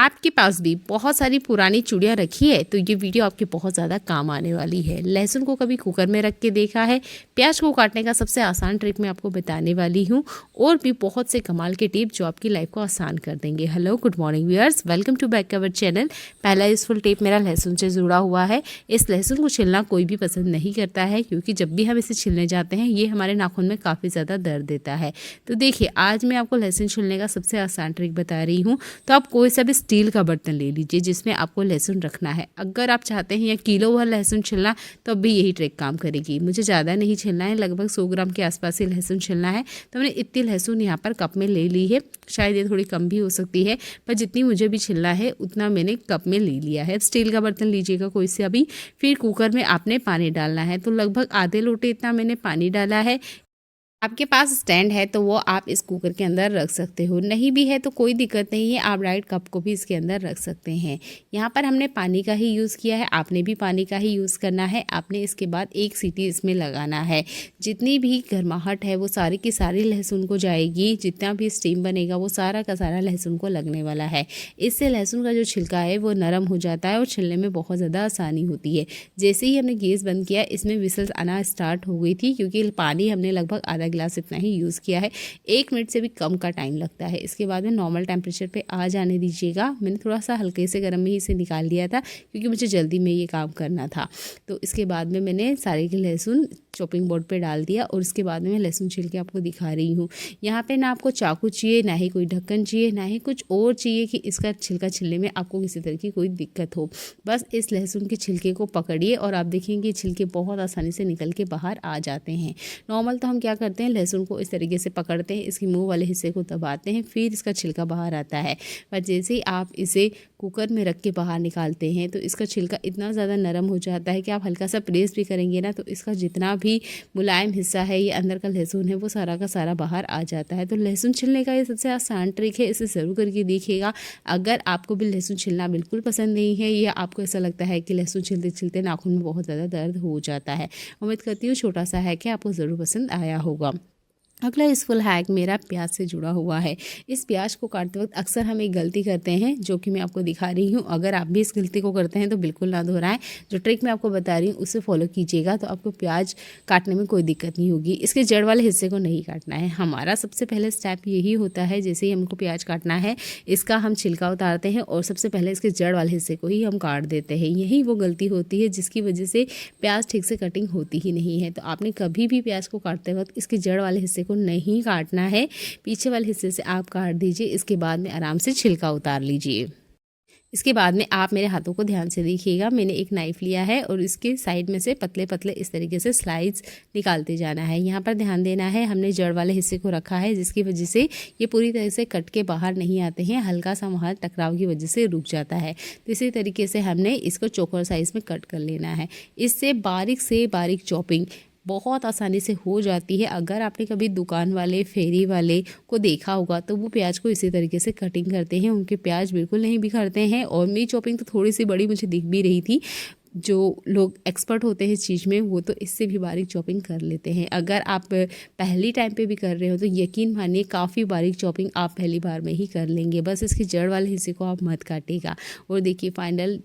आपके पास भी बहुत सारी पुरानी चूड़ियाँ रखी है तो ये वीडियो आपके बहुत ज़्यादा काम आने वाली है। लहसुन को कभी कुकर में रख के देखा है? प्याज को काटने का सबसे आसान ट्रिक मैं आपको बताने वाली हूँ और भी बहुत से कमाल के टिप जो आपकी लाइफ को आसान कर देंगे। Hello, good morning viewers, welcome to back our channel. पहला यूजफुल टिप मेरा लहसुन से जुड़ा हुआ है। इस लहसुन को छिलना कोई भी पसंद नहीं करता है क्योंकि जब भी हम इसे छिलने जाते हैं ये हमारे नाखून में काफ़ी ज़्यादा दर्द देता है। तो देखिए, आज मैं आपको लहसुन छिलने का सबसे आसान ट्रिक बता रही हूँ। तो आप कोई सा भी स्टील का बर्तन ले लीजिए जिसमें आपको लहसुन रखना है। अगर आप चाहते हैं या किलो भर लहसुन छिलना तो भी यही ट्रिक काम करेगी। मुझे ज़्यादा नहीं छिलना है, लगभग 100 ग्राम के आसपास ही लहसुन छिलना है। तो मैंने इतनी लहसुन यहाँ पर कप में ले ली है। शायद ये थोड़ी कम भी हो सकती है, पर जितनी मुझे भी छिलना है उतना मैंने कप में ले लिया है। स्टील का बर्तन लीजिएगा कोई से अभी। फिर कुकर में आपने पानी डालना है। तो लगभग आधे लोटे इतना मैंने पानी डाला है। आपके पास स्टैंड है तो वो आप इस कुकर के अंदर रख सकते हो, नहीं भी है तो कोई दिक्कत नहीं है, आप डायरेक्ट कप को भी इसके अंदर रख सकते हैं। यहाँ पर हमने पानी का ही यूज़ किया है, आपने भी पानी का ही यूज़ करना है। आपने इसके बाद एक सीटी इसमें लगाना है। जितनी भी गर्माहट है वो सारी की सारी लहसुन को जाएगी। जितना भी स्टीम बनेगा वो सारा का सारा लहसुन को लगने वाला है। इससे लहसुन का जो छिलका है वो नरम हो जाता है और छिलने में बहुत ज़्यादा आसानी होती है। जैसे ही हमने गैस बंद किया इसमें विसल्स आना स्टार्ट हो गई थी क्योंकि पानी हमने लगभग आधा गिलास इतना ही यूज़ किया है। 1 मिनट से भी कम का टाइम लगता है। इसके बाद में नॉर्मल टेम्परेचर पे आ जाने दीजिएगा। मैंने थोड़ा सा हल्के से गर्म में ही इसे निकाल लिया था क्योंकि मुझे जल्दी में ये काम करना था। तो इसके बाद में मैंने सारे के लहसुन चॉपिंग बोर्ड पे डाल दिया और उसके बाद में मैं लहसुन छिल के आपको दिखा रही हूँ। यहाँ पे ना आपको चाकू चाहिए, ना ही कोई ढक्कन चाहिए, ना ही कुछ और चाहिए कि इसका छिलका छिलने में आपको किसी तरह की कोई दिक्कत हो। बस इस लहसुन के छिलके को पकड़िए और आप देखेंगे छिलके बहुत आसानी से निकल के बाहर आ जाते हैं। नॉर्मल तो हम क्या करते हैं, लहसुन को इस तरीके से पकड़ते हैं, इसकी मुंह वाले हिस्से को दबाते हैं, फिर इसका छिलका बाहर आता है। पर जैसे ही आप इसे कुकर में रख के बाहर निकालते हैं तो इसका छिलका इतना ज़्यादा नरम हो जाता है कि आप हल्का सा प्रेस भी करेंगे ना तो इसका जितना भी मुलायम हिस्सा है, ये अंदर का लहसुन है, वो सारा का सारा बाहर आ जाता है। तो लहसुन छिलने का ये सबसे आसान ट्रिक है, इसे ज़रूर करके देखिएगा। अगर आपको भी लहसुन छिलना बिल्कुल पसंद नहीं है या आपको ऐसा लगता है कि लहसुन छिलते छिलते नाखून में बहुत ज़्यादा दर्द हो जाता है, उम्मीद करती हूँ छोटा सा है कि आपको ज़रूर पसंद आया होगा। अगला यूज़फुल हैक मेरा प्याज से जुड़ा हुआ है। इस प्याज को काटते वक्त अक्सर हम एक गलती करते हैं जो कि मैं आपको दिखा रही हूँ। अगर आप भी इस गलती को करते हैं तो बिल्कुल ना दोहराएं। जो ट्रिक मैं आपको बता रही हूँ उसे फॉलो कीजिएगा तो आपको प्याज काटने में कोई दिक्कत नहीं होगी। इसके जड़ वाले हिस्से को नहीं काटना है। हमारा सबसे पहले स्टेप यही होता है, जैसे ही हमको प्याज काटना है इसका हम छिलका उतारते हैं और सबसे पहले इसके जड़ वाले हिस्से को ही हम काट देते हैं। यही वो गलती होती है जिसकी वजह से प्याज ठीक से कटिंग होती ही नहीं है। तो आपने कभी भी प्याज को काटते वक्त इसके जड़ वाले हिस्से को नहीं काटना है, पीछे वाले हिस्से से आप काट दीजिए। इसके बाद में आराम से छिलका उतार लीजिए। इसके बाद में आप मेरे हाथों को ध्यान से देखिएगा। मैंने एक नाइफ़ लिया है और इसके साइड में से पतले पतले इस तरीके से स्लाइड्स निकालते जाना है। यहाँ पर ध्यान देना है, हमने जड़ वाले हिस्से को रखा है जिसकी वजह से ये पूरी तरह से कट के बाहर नहीं आते हैं, हल्का सा वहाँ टकराव की वजह से रुक जाता है। तो इसी तरीके से हमने इसको चौकोर साइज़ में कट कर लेना है। इससे बारीक से बारीक चॉपिंग बहुत आसानी से हो जाती है। अगर आपने कभी दुकान वाले, फेरी वाले को देखा होगा तो वो प्याज को इसी तरीके से कटिंग करते हैं, उनके प्याज बिल्कुल नहीं बिखरते हैं। और मेरी चॉपिंग तो थोड़ी सी बड़ी मुझे दिख भी रही थी। जो लोग एक्सपर्ट होते हैं इस चीज़ में वो तो इससे भी बारीक चॉपिंग कर लेते हैं। अगर आप पहली टाइम पे भी कर रहे हो तो यकीन मानिए काफ़ी बारीक चॉपिंग आप पहली बार में ही कर लेंगे। बस इसके जड़ वाले हिस्से को आप मत काटिएगा। और देखिए फाइनल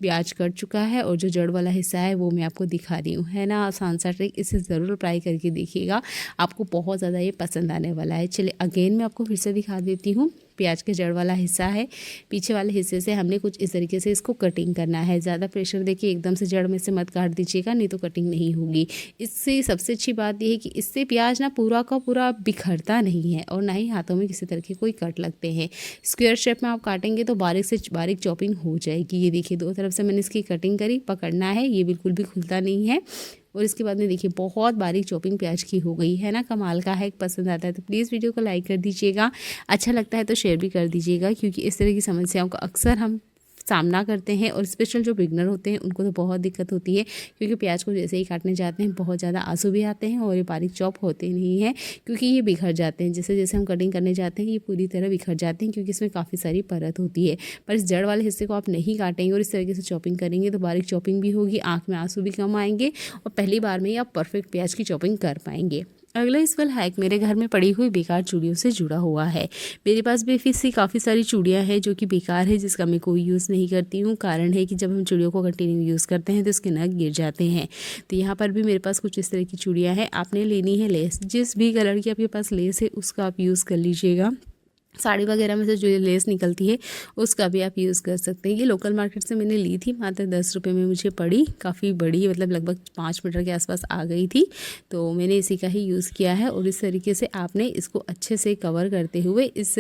प्याज कट चुका है और जो जड़ वाला हिस्सा है वो मैं आपको दिखा रही हूँ। है ना आसान सा ट्रिक, इसे ज़रूर ट्राई करके देखिएगा, आपको बहुत ज़्यादा ये पसंद आने वाला है। चलिए अगेन मैं आपको फिर से दिखा देती हूँ। प्याज के जड़ वाला हिस्सा है, पीछे वाले हिस्से से हमने कुछ इस तरीके से इसको कटिंग करना है। ज़्यादा प्रेशर देखिए एकदम से जड़ में से मत काट दीजिएगा, नहीं तो कटिंग नहीं होगी। इससे सबसे अच्छी बात यह है कि इससे प्याज ना पूरा का पूरा बिखरता नहीं है और ना ही हाथों में किसी तरह के कोई कट लगते हैं। स्क्वायर शेप में आप काटेंगे तो बारीक से बारीक चॉपिंग हो जाएगी। ये देखिए दो तरफ से मैंने इसकी कटिंग करी, पकड़ना है, ये बिल्कुल भी खुलता नहीं है। और इसके बाद में देखिए बहुत बारीक चॉपिंग प्याज की हो गई है ना। कमाल का है, पसंद आता है तो प्लीज़ वीडियो को लाइक कर दीजिएगा, अच्छा लगता है तो शेयर भी कर दीजिएगा क्योंकि इस तरह की समस्याओं का अक्सर हम सामना करते हैं और स्पेशल जो बिगनर होते हैं उनको तो बहुत दिक्कत होती है क्योंकि प्याज को जैसे ही काटने जाते हैं बहुत ज़्यादा आंसू भी आते हैं और ये बारीक चॉप होते नहीं हैं क्योंकि ये बिखर जाते हैं। जैसे जैसे हम कटिंग करने जाते हैं ये पूरी तरह बिखर जाते हैं क्योंकि इसमें काफ़ी सारी परत होती है। पर इस जड़ वाले हिस्से को आप नहीं काटेंगे और इस तरीके से चॉपिंग करेंगे तो बारीक चॉपिंग भी होगी, आँख में आंसू भी कम आएंगे और पहली बार में ही आप परफेक्ट प्याज की चॉपिंग कर पाएंगे। अगला इस हैक मेरे घर में पड़ी हुई बेकार चूड़ियों से जुड़ा हुआ है। मेरे पास बेफिज़ी काफ़ी सारी चूड़ियाँ हैं जो कि बेकार है, जिसका मैं कोई यूज़ नहीं करती हूँ। कारण है कि जब हम चूड़ियों को कंटिन्यू यूज़ करते हैं तो उसके नग गिर जाते हैं। तो यहाँ पर भी मेरे पास कुछ इस तरह की चूड़ियाँ हैं। आपने लेनी है लेस, जिस भी कलर की आपके पास लेस है उसका आप यूज़ कर लीजिएगा। साड़ी वगैरह में से जो लेस निकलती है उसका भी आप यूज़ कर सकते हैं। ये लोकल मार्केट से मैंने ली थी, मात्र 10 रुपये में मुझे पड़ी। काफ़ी बड़ी, मतलब लगभग 5 मीटर के आसपास आ गई थी। तो मैंने इसी का ही यूज़ किया है। और इस तरीके से आपने इसको अच्छे से कवर करते हुए इस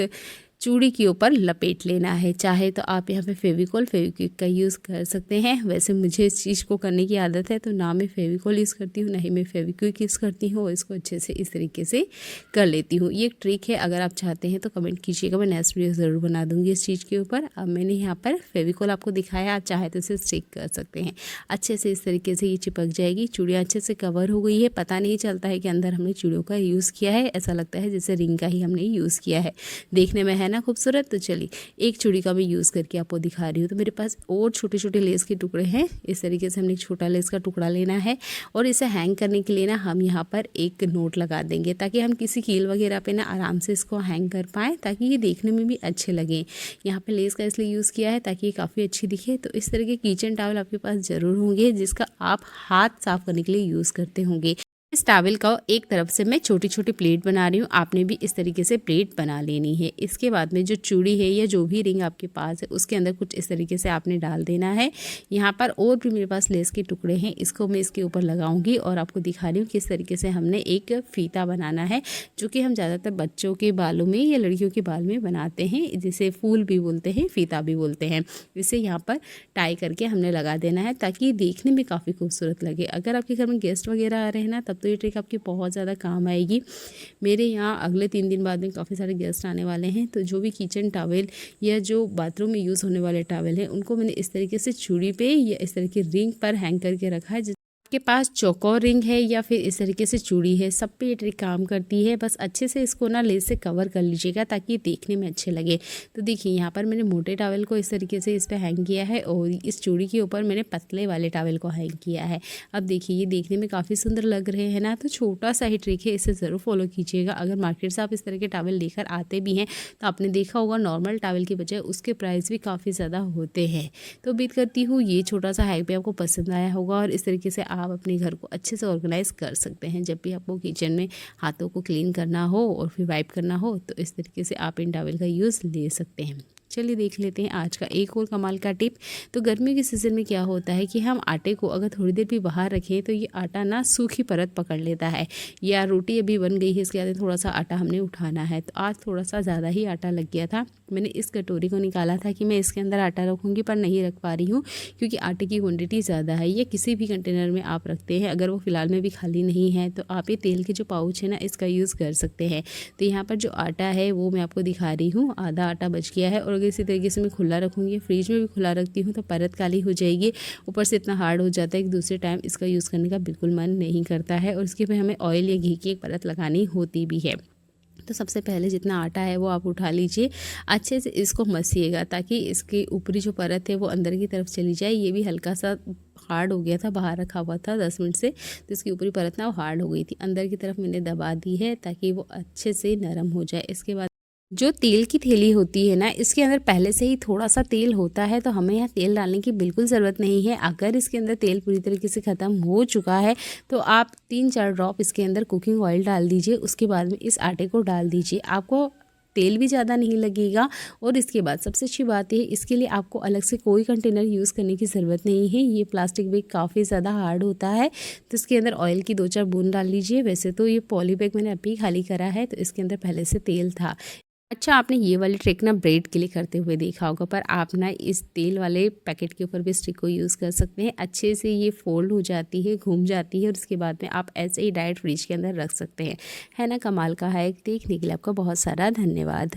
चूड़ी के ऊपर लपेट लेना है। चाहे तो आप यहाँ पे फेविक्विक का यूज़ कर सकते हैं। वैसे मुझे इस चीज़ को करने की आदत है, तो ना मैं फेविकॉल यूज़ करती हूँ, ना ही मैं फेविक्विक यूज़ करती हूँ। और इसको अच्छे से इस तरीके से कर लेती हूँ। ये एक ट्रिक है, अगर आप चाहते हैं तो कमेंट कीजिएगा, मैं नेक्स्ट वीडियो ज़रूर बना दूँगी इस चीज़ के ऊपर। अब मैंने यहाँ पर फेविकॉल आपको दिखाया, आप चाहे तो इसे स्टिक कर सकते हैं। अच्छे से इस तरीके से ये चिपक जाएगी। चूड़ियाँ अच्छे से कवर हो गई है, पता नहीं चलता है कि अंदर हमने चूड़ियों का यूज़ किया है। ऐसा लगता है जैसे रिंग का ही हमने यूज़ किया है। देखने में है ना खूबसूरत। तो चलिए एक चूड़ी का मैं यूज़ करके आपको दिखा रही हूँ। तो मेरे पास और छोटे छोटे लेस के टुकड़े हैं। इस तरीके से हमने एक छोटा लेस का टुकड़ा लेना है और इसे हैंग करने के लिए ना हम यहाँ पर एक नोट लगा देंगे, ताकि हम किसी कील वगैरह पे ना आराम से इसको हैंग कर पाएँ, ताकि ये देखने में भी अच्छे लगें। यहाँ पे लेस का इसलिए यूज़ किया है ताकि ये काफ़ी अच्छी दिखे। तो इस तरह के किचन टॉवल आपके पास ज़रूर होंगे, जिसका आप हाथ साफ़ करने के लिए यूज़ करते होंगे। इस टॉवल का एक तरफ से मैं छोटी छोटी प्लेट बना रही हूँ। आपने भी इस तरीके से प्लेट बना लेनी है। इसके बाद में जो चूड़ी है या जो भी रिंग आपके पास है उसके अंदर कुछ इस तरीके से आपने डाल देना है। यहाँ पर और भी मेरे पास लेस के टुकड़े हैं, इसको मैं इसके ऊपर लगाऊंगी और आपको दिखा रही हूँ किस तरीके से हमने एक फीता बनाना है, जो कि हम ज़्यादातर बच्चों के बालों में या लड़कियों के बाल में बनाते हैं, जिसे फूल भी बोलते हैं, फीता भी बोलते हैं। इसे यहाँ पर टाई करके हमने लगा देना है, ताकि देखने में काफ़ी खूबसूरत लगे। अगर आपके घर में गेस्ट वगैरह आ रहे हैं ना, तब तो ये ट्रिक आपकी बहुत ज़्यादा काम आएगी। मेरे यहाँ अगले 3 दिन बाद में काफ़ी सारे गेस्ट आने वाले हैं, तो जो भी किचन टॉवल या जो बाथरूम में यूज़ होने वाले टॉवल हैं उनको मैंने इस तरीके से चूड़ी पे या इस तरह की रिंग पर हैंग करके रखा है। आपके पास चौकोर रिंग है या फिर इस तरीके से चूड़ी है, सब पे ये ट्रिक काम करती है। बस अच्छे से इसको ना लेस से कवर कर लीजिएगा ताकि देखने में अच्छे लगे। तो देखिए यहाँ पर मैंने मोटे टॉवल को इस तरीके से इस पर हैंग किया है और इस चूड़ी के ऊपर मैंने पतले वाले टॉवल को हैंग किया है। अब देखिए ये देखने में काफ़ी सुंदर लग रहे हैं ना। तो छोटा सा ही ट्रिक है, इसे ज़रूर फॉलो कीजिएगा। अगर मार्केट से आप इस तरह के टॉवल लेकर आते भी हैं तो आपने देखा होगा नॉर्मल टॉवल की बजाय उसके प्राइस भी काफ़ी ज़्यादा होते हैं। तो उम्मीद करती हूँ ये छोटा सा हैक भी आपको पसंद आया होगा और इस तरीके से आप अपने घर को अच्छे से ऑर्गेनाइज कर सकते हैं। जब भी आपको किचन में हाथों को क्लीन करना हो और फिर वाइप करना हो तो इस तरीके से आप इन टॉवल का यूज़ ले सकते हैं। चलिए देख लेते हैं आज का एक और कमाल का टिप। तो गर्मियों के सीज़न में क्या होता है कि हम आटे को अगर थोड़ी देर भी बाहर रखें तो ये आटा ना सूखी परत पकड़ लेता है, या रोटी अभी बन गई है इसके बाद थोड़ा सा आटा हमने उठाना है। तो आज थोड़ा सा ज़्यादा ही आटा लग गया था। मैंने इस कटोरी को निकाला था कि मैं इसके अंदर आटा रखूँगी, पर नहीं रख पा रही हूँ क्योंकि आटे की क्वान्टिटी ज़्यादा है। या किसी भी कंटेनर में आप रखते हैं, अगर वो फ़िलहाल में भी खाली नहीं है तो आप ये तेल के जो पाउच है ना इसका यूज़ कर सकते हैं। तो यहाँ पर जो आटा है वो मैं आपको दिखा रही हूँ, आधा आटा बच गया है। और अगर इसी तरीके से मैं खुला रखूँगी, फ्रिज में भी खुला रखती हूँ तो परत काली हो जाएगी, ऊपर से इतना हार्ड हो जाता है कि दूसरे टाइम इसका यूज़ करने का बिल्कुल मन नहीं करता है। और इसके पे हमें ऑयल या घी की एक परत लगानी होती भी है। तो सबसे पहले जितना आटा है वो आप उठा लीजिए, अच्छे से इसको मसिएगा ताकि इसकी ऊपरी जो परत है वो अंदर की तरफ चली जाए। ये भी हल्का सा हार्ड हो गया था, बाहर रखा हुआ था 10 मिनट से, तो इसकी ऊपरी परत ना वो हार्ड हो गई थी। अंदर की तरफ मैंने दबा दी है ताकि वो अच्छे से नरम हो जाए। इसके बाद जो तेल की थैली होती है ना, इसके अंदर पहले से ही थोड़ा सा तेल होता है, तो हमें यहाँ तेल डालने की बिल्कुल ज़रूरत नहीं है। अगर इसके अंदर तेल पूरी तरीके से ख़त्म हो चुका है तो आप 3-4 ड्रॉप इसके अंदर कुकिंग ऑयल डाल दीजिए। उसके बाद में इस आटे को डाल दीजिए, आपको तेल भी ज़्यादा नहीं लगेगा। और इसके बाद सबसे अच्छी बात है, इसके लिए आपको अलग से कोई कंटेनर यूज़ करने की ज़रूरत नहीं है। ये प्लास्टिक बैग काफ़ी ज़्यादा हार्ड होता है, तो इसके अंदर ऑयल की 2-4 बूंद डाल लीजिए। वैसे तो ये पॉली बैग मैंने अभी खाली करा है, तो इसके अंदर पहले से तेल था। अच्छा, आपने ये वाली ट्रिक ना ब्रेड के लिए करते हुए देखा होगा, पर आप ना इस तेल वाले पैकेट के ऊपर भी इस ट्रिक को यूज़ कर सकते हैं। अच्छे से ये फोल्ड हो जाती है, घूम जाती है और उसके बाद में आप ऐसे ही डायरेक्ट फ्रिज के अंदर रख सकते हैं। है ना कमाल का है। देखने के लिए आपका बहुत सारा धन्यवाद।